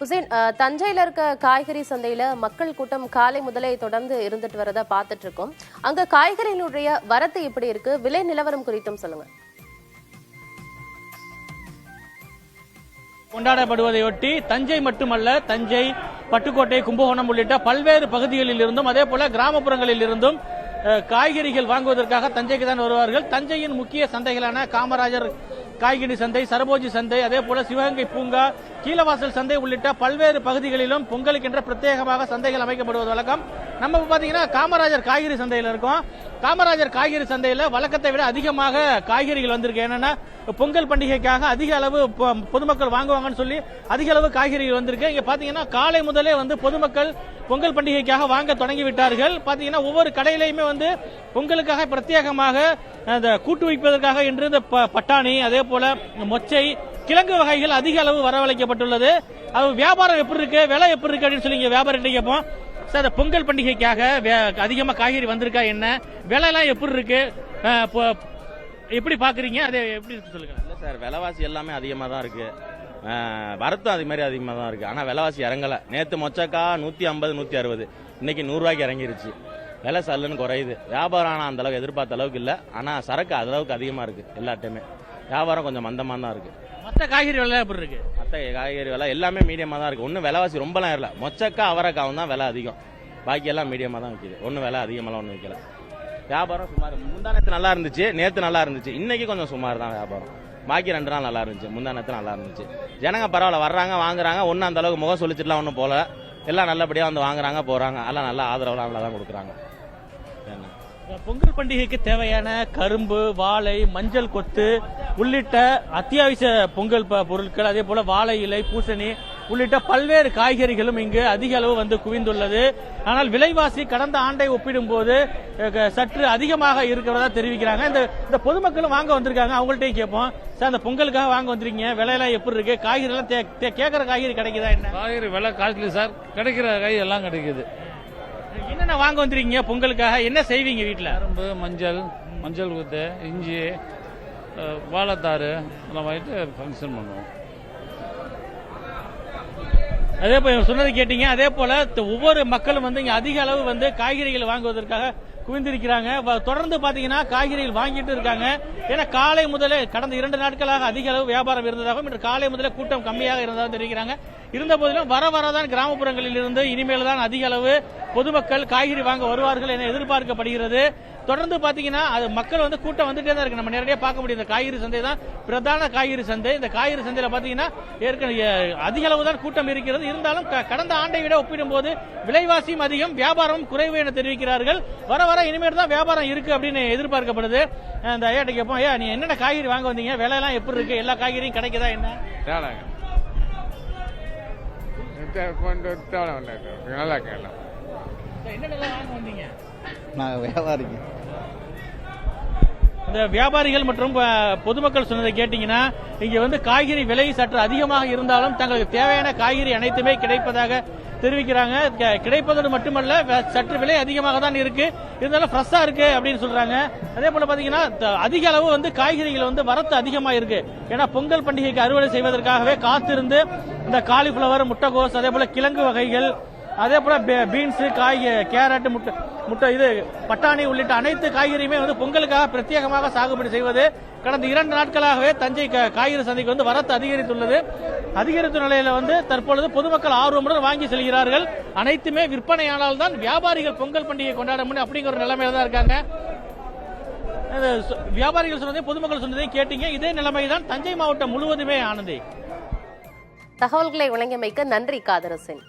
உசேன், தஞ்சையில இருக்க காய்கறி சந்தையில மக்கள் கூட்டம் காலை முதலே தொடர்ந்து இருந்துட்டு வரத பார்த்துட்டு இருக்கோம். அங்க காய்கறிகளுடைய வரத்து எப்படி இருக்கு, விலை நிலவரம் குறித்தும் சொல்லுங்க. கொண்டாடப்படுவதையொட்டி தஞ்சை மட்டுமல்ல, தஞ்சை, பட்டுக்கோட்டை, கும்பகோணம் உள்ளிட்ட பல்வேறு பகுதிகளில் இருந்தும் அதே போல கிராமப்புறங்களில் இருந்தும் காய்கறிகள் வாங்குவதற்காக தஞ்சைக்கு தான் வருவார்கள். தஞ்சையின் முக்கிய சந்தைகளான காமராஜர் காய்கறி சந்தை, சரபோஜி சந்தை, அதே போல சிவகங்கை பூங்கா, கீழவாசல் சந்தை உள்ளிட்ட பல்வேறு பகுதிகளிலும் பொங்கலுக்கென்ற பிரத்யேகமாக சந்தைகள் அமைக்கப்படுவது வழக்கம். நம்ம பாத்தீங்கன்னா காமராஜர் காய்கறி சந்தையில இருக்கோம். காமராஜர் காய்கறி சந்தையில வழக்கத்தை விட அதிகமாக காய்கறிகள் வந்திருக்கு. என்னன்னா பொங்கல் பண்டிகைக்காக அதிக அளவு பொதுமக்கள் வாங்குவாங்கன்னு சொல்லி அதிக அளவு காய்கறிகள் வந்திருக்கு. இங்க பாத்தீங்கன்னா காலை முதலே பொதுமக்கள் பொங்கல் பண்டிகைக்காக வாங்க தொடங்கி விட்டார்கள். பாத்தீங்கன்னா ஒவ்வொரு கடையிலையுமே பொங்கலுக்காக பிரத்யேகமாக அந்த கூட்டு வைப்பதற்காக என்று இந்த பட்டாணி, அதே போல மொச்சை, கிழங்கு வகைகள் அதிக அளவு வரவழைக்கப்பட்டுள்ளது. அது வியாபாரம் எப்படி இருக்கு, விலை எப்படி இருக்கு அப்படின்னு சொல்லி வியாபாரம் கேட்போம். சார், பொங்கல் பண்டிகைக்காக அதிகமா காய்கறி வந்திருக்கா, என்ன விலை எல்லாம் எப்படி இருக்கு, எப்படி பாக்குறீங்க, அதை எப்படி இருக்கு சொல்லுங்க. இல்ல சார், விலைவாசி எல்லாமே அதிகமா தான் இருக்கு, வரத்தும் அது மாதிரி அதிகமாக தான் இருக்கு. ஆனா விலைவாசி இறங்கல. நேத்து மொச்சக்கா 150 160, இன்னைக்கு 100 ரூபாய்க்கு இறங்கிருச்சு. விலை சல்லுன்னு குறையுது. வியாபாரம் ஆனா அந்த அளவுக்கு எதிர்பார்த்த அளவுக்கு இல்ல. ஆனா சரக்கு அளவுக்கு அதிகமா இருக்கு. எல்லாத்தையுமே வியாபாரம் கொஞ்சம் மந்தமா தான் இருக்கு. மற்ற காய்கறி விலை எப்படி இருக்கு? மற்ற காய்கறி விலை எல்லாமே மீடியமா தான் இருக்கு. ஒன்னும் விலைவாசி ரொம்பலாம் ஏறல. மொச்சக்கா, அவரைக்காவும் தான் விலை அதிகம். பாக்கி எல்லாம் மீடியமா தான் விற்கிது. ஒன்னும் விலை அதிகமெல்லாம் ஒன்றும் விற்கல. வியாபாரம் சுமார். முந்தானத்து நல்லா இருந்துச்சு, நேத்து நல்லா இருந்துச்சு, இன்னைக்கு கொஞ்சம் சுமார் தான் வியாபாரம். பாக்கி 2 நாள் நல்லா இருந்துச்சு, முந்தானத்து நல்லா இருந்துச்சு. ஜனங்க பரவாயில்ல, வர்றாங்க, வாங்குறாங்க. ஒன்னும் அந்த அளவுக்கு முகம் சொல்லிச்சுலாம் ஒன்றும் போல. எல்லாம் நல்லபடியா வாங்குறாங்க, போறாங்க. எல்லாம் நல்ல ஆதரவுலாம் நல்லா தான் கொடுக்குறாங்க. பொங்கல் பண்டிகைக்கு தேவையான கரும்பு, வாழை, மஞ்சள் கொத்து உள்ளிட்ட அத்தியாவசிய பொங்கல் பொருட்கள், அதே போல வாழை இலை, பூசணி உள்ளிட்ட பல்வேறு காய்கறிகளும் இங்கு அதிக அளவு குவிந்துள்ளது. ஆனால் விலைவாசி கடந்த ஆண்டை ஒப்பிடும் போது சற்று அதிகமாக இருக்கிறதா தெரிவிக்கிறாங்க. இந்த பொதுமக்களும் வாங்க வந்திருக்காங்க. அவங்கள்ட்டையும் கேட்போம். சார், அந்த பொங்கலுக்காக வாங்க வந்திருக்கீங்க, விலையெல்லாம் எப்படி இருக்கு, காய்கறி எல்லாம் கேட்கற காய்கறி கிடைக்குதா, என்ன காய்கறி விலை காய்கறி சார்? கிடைக்கிற காய் எல்லாம் கிடைக்குது. என்னென்ன வாங்க வந்திருக்கீங்க பொங்கலுக்காக, என்ன செய்வீங்க வீட்டுல? கரும்பு, மஞ்சள் குத்து, இஞ்சி, வாழைத்தாறு எல்லாம் வாங்கிட்டு ஃபங்க்ஷன் பண்ணுவோம். அதே போல சொன்னது கேட்டீங்க. அதே போல ஒவ்வொரு மக்களும் இங்க அதிக அளவு காய்கறிகள் வாங்குவதற்காக குவிந்திருக்கிறாங்க. தொடர்ந்து பாத்தீங்கன்னா காய்கறிகள் வாங்கிட்டு இருக்காங்க. ஏன்னா காலை முதலே கடந்த 2 நாட்களாக அதிக அளவு வியாபாரம் இருந்ததாகவும் இன்று காலை முதலே கூட்டம் கம்மியாக இருந்ததாக தெரிவிக்கிறாங்க. இருந்த போதிலும் வரதான் கிராமப்புறங்களில் இருந்து இனிமேல் தான் அதிக அளவு பொதுமக்கள் காய்கறி வாங்க வருவார்கள் என எதிர்பார்க்கப்படுகிறது. தொடர்ந்து பாத்தீங்கன்னா அது மக்கள் கூட்டம் வந்துட்டே தான் இருக்கு. நம்ம நேரடியாக பார்க்க முடியும். இந்த காய்கறி சந்தை தான் பிரதான காய்கறி சந்தை. இந்த காய்கறி சந்தையில பாத்தீங்கன்னா ஏற்கனவே அதிக அளவு தான் கூட்டம் இருக்கிறது. இருந்தாலும் கடந்த ஆண்டை விட ஒப்பிடும் போது விலைவாசியும் அதிகம், வியாபாரமும் குறைவு என தெரிவிக்கிறார்கள். வர இனிமேல் தான் வியாபாரம் இருக்கு அப்படின்னு எதிர்பார்க்கப்படுது. அந்த ஐயாட்ட கேட்போம். ஐயா, நீ என்னென்ன காய்கறி வாங்க வந்தீங்க, விலை எல்லாம் எப்படி இருக்கு, எல்லா காய்கறியும் கிடைக்குதா, என்ன நல்லா கேட்கலாம். என்னென்ன வாங்க வந்தீங்க? நான் வியாபாரிங்க. இந்த வியாபாரிகள் மற்றும் பொதுமக்கள் சொன்னதை கேட்டீங்கன்னா இங்க காய்கறி விலை சற்று அதிகமாக இருந்தாலும் தங்களுக்கு தேவையான காய்கறி அனைத்துமே கிடைப்பதாக தெரிவிக்கிறாங்க. கிடைப்பதோடு மட்டுமல்ல, சற்று விலை அதிகமாக தான் இருக்கு, இருந்தாலும் ஃப்ரெஷ்ஷா இருக்கு அப்படின்னு சொல்றாங்க. அதே போல பாத்தீங்கன்னா அதிக அளவு காய்கறிகள் வரத்து அதிகமா இருக்கு. ஏன்னா பொங்கல் பண்டிகைக்கு அறுவடை செய்வதற்காகவே காத்திருந்து இந்த காலிஃபிளவர், முட்டைகோஸ், அதே போல கிழங்கு வகைகள், அதே போல பீன்ஸ், கேரட், முட்டை, இது பட்டாணி உள்ளிட்ட அனைத்து காய்கறியுமே பொங்கலுக்காக பிரத்யேகமாக சாகுபடி செய்வது கடந்த 2 நாட்களாகவே தஞ்சை காய்கறி சந்தைக்கு வரத்து அதிகரித்துள்ளது. அதிகரித்த நிலையில தற்பொழுது பொதுமக்கள் ஆர்வமுடன் வாங்கி செல்கிறார்கள். அனைத்துமே விற்பனையானால் தான் வியாபாரிகள் பொங்கல் பண்டிகை கொண்டாட முடியும் அப்படிங்கிற ஒரு நிலைமையில தான் இருக்காங்க. வியாபாரிகள் சொன்னதையும் பொதுமக்கள் சொன்னதையும் கேட்டீங்க. இதே நிலைமைதான் தஞ்சை மாவட்டம் முழுவதுமே ஆனது. தகவல்களை வழங்கியமைக்க நன்றி காதரசன்.